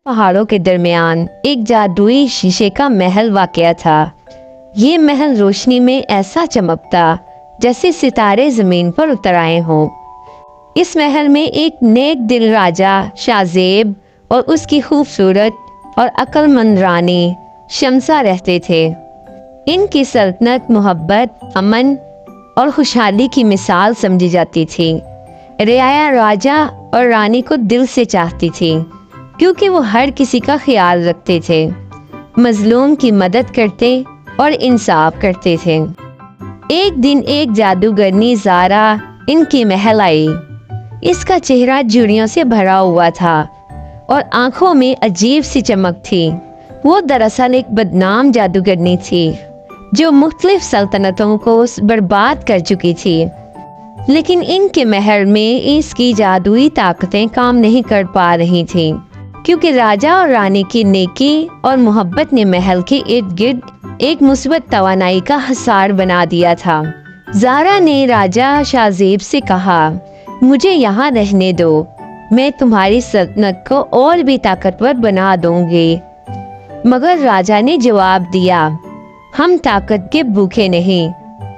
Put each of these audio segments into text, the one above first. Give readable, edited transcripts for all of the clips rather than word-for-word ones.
पहाड़ों के दरमियान एक जादुई शीशे का महल वाक़या था। ये महल रोशनी में ऐसा चमकता जैसे सितारे जमीन पर उतर आए हों। इस महल में एक नेक दिल राजा शाहजेब और उसकी खूबसूरत और अक्लमंद रानी शमसा रहते थे। इनकी सल्तनत मोहब्बत, अमन और खुशहाली की मिसाल समझी जाती थी। रियाया राजा और रानी को दिल से चाहती थी क्योंकि वो हर किसी का ख्याल रखते थे, मजलूम की मदद करते और इंसाफ करते थे। एक दिन एक जादूगरनी ज़ारा इनके महल आई। इसका चेहरा झुर्रियों से भरा हुआ था और आंखों में अजीब सी चमक थी। वो दरअसल एक बदनाम जादूगरनी थी जो मुख्तलिफ सल्तनतों को बर्बाद कर चुकी थी, लेकिन इनके महल में इसकी जादुई ताकतें काम नहीं कर पा रही थीं क्योंकि राजा और रानी की नेकी और मोहब्बत ने महल के इर्द गिर्द एक मुस्बत तवानाई का हिसार बना दिया था। ज़ारा ने राजा शाहजेब से कहा, मुझे यहाँ रहने दो, मैं तुम्हारी सल्तनत को और भी ताकतवर बना दूंगी। मगर राजा ने जवाब दिया, हम ताकत के भूखे नहीं,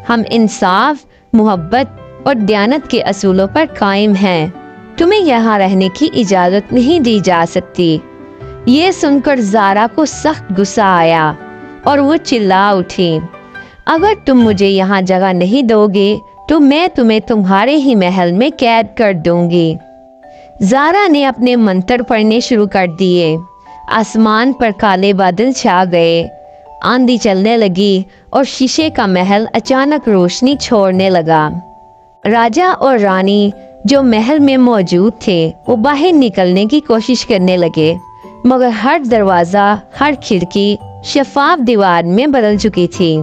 हम इंसाफ, मोहब्बत और दयानत के असूलों पर कायम हैं। तुम्हें यहाँ रहने की इजाज़त नहीं दी जा सकती। ये सुनकर ज़ारा को सख्त गुस्सा आया और वो चिल्ला उठी, अगर तुम मुझे यहाँ जगह नहीं दोगे तो मैं तुम्हें तुम्हारे ही महल में कैद कर दूंगी। ज़ारा ने अपने मंत्र पढ़ने शुरू कर दिए। आसमान पर काले बादल छा गए, आंधी चलने लगी और शीशे का महल अचानक रोशनी छोड़ने लगा। राजा और रानी जो महल में मौजूद थे वो बाहर निकलने की कोशिश करने लगे, मगर हर दरवाज़ा, हर खिड़की शफाफ दीवार में बदल चुकी थी।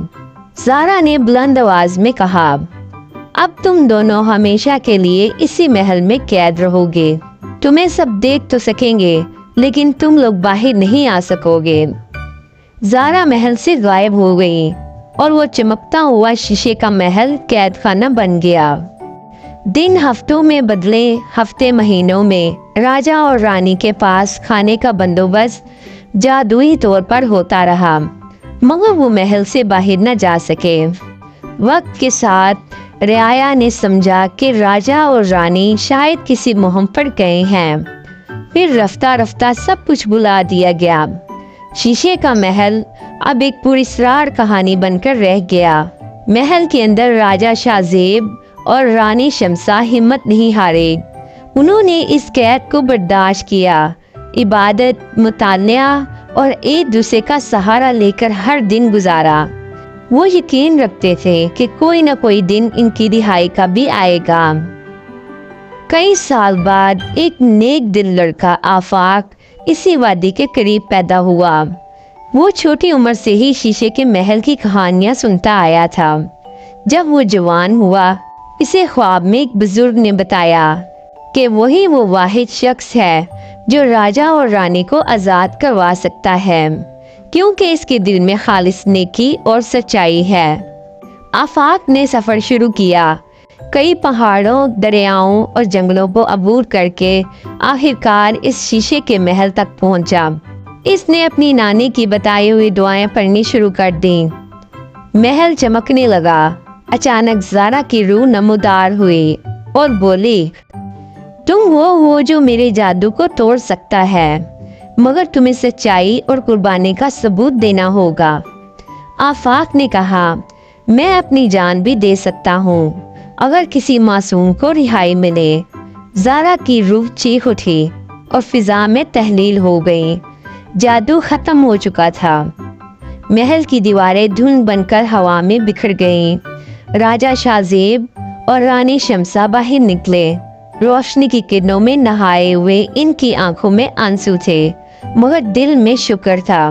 ज़ारा ने बुलंद आवाज में कहा, अब तुम दोनों हमेशा के लिए इसी महल में कैद रहोगे। तुम्हें सब देख तो सकेंगे लेकिन तुम लोग बाहर नहीं आ सकोगे। ज़ारा महल से गायब हो गई और वो चमकता हुआ शीशे का महल कैद खाना बन गया। दिन हफ्तों में बदले, हफ्ते महीनों में। राजा और रानी के पास खाने का बंदोबस्त जादुई तौर पर होता रहा, मगर वो महल से बाहर न जा सके। वक्त के साथ रियाया ने समझा कि राजा और रानी शायद किसी मुहिम पर गए हैं। फिर रफ्ता रफ्ता सब कुछ भुला दिया गया। शीशे का महल अब एक पुरस्कार कहानी बनकर रह गया। महल के अंदर राजा शाहजेब और रानी शमसा हिम्मत नहीं हारे। उन्होंने इस कैद को बर्दाश्त किया, इबादत, मुतालिया और एक दूसरे का सहारा लेकर हर दिन गुजारा। वो यकीन रखते थे कि कोई न कोई दिन इनकी रिहाई का भी आएगा। कई साल बाद एक नेक दिल लड़का आफाक इसी वादी के करीब पैदा हुआ। वो छोटी उम्र से ही शीशे के महल की कहानियां सुनता आया था। जब वो जवान हुआ, इसे ख्वाब में एक बुजुर्ग ने बताया कि वही वो वाहिद शख्स है जो राजा और रानी को आज़ाद करवा सकता है, क्योंकि इसके दिल में खालिस नेकी और सच्चाई है। आफाक ने सफ़र शुरू किया, कई पहाड़ों, दरियाओं और जंगलों को अबूर करके आखिरकार इस शीशे के महल तक पहुंचा। इसने अपनी नानी की बताई हुई दुआएं पढ़नी शुरू कर दी। महल चमकने लगा। अचानक ज़ारा की रूह नमूदार हुई और बोली, तुम वो हो जो मेरे जादू को तोड़ सकता है, मगर तुम्हें सच्चाई और कुर्बानी का सबूत देना होगा। आफाक ने कहा, मैं अपनी जान भी दे सकता हूँ अगर किसी मासूम को रिहाई मिले। ज़ारा की रूह चीख उठी और फिजा में तहलील हो गई। जादू खत्म हो चुका था। महल की दीवारें धुंध बनकर हवा में बिखर गईं। राजा शाहजेब और रानी शमसा बाहर निकले। रोशनी की किरणों में नहाए हुए इनकी आंखों में आंसू थे, मगर दिल में शुक्र था।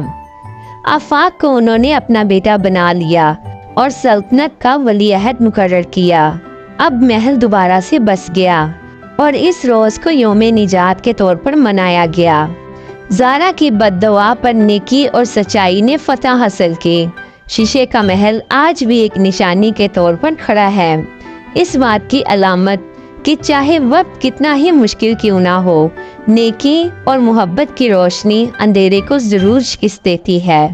आफाक को उन्होंने अपना बेटा बना लिया और सल्तनत का वलीअहद मुकर्रर किया। अब महल दोबारा से बस गया और इस रोज को यौम निजात के तौर पर मनाया गया। ज़ारा की बद्दुआ पर नेकी और सच्चाई ने फतह हासिल की। शीशे का महल आज भी एक निशानी के तौर पर खड़ा है, इस बात की अलामत कि चाहे वक्त कितना ही मुश्किल क्यों ना हो, نیکی اور محبت کی روشنی اندھیرے کو ضرور شکست دیتی ہے۔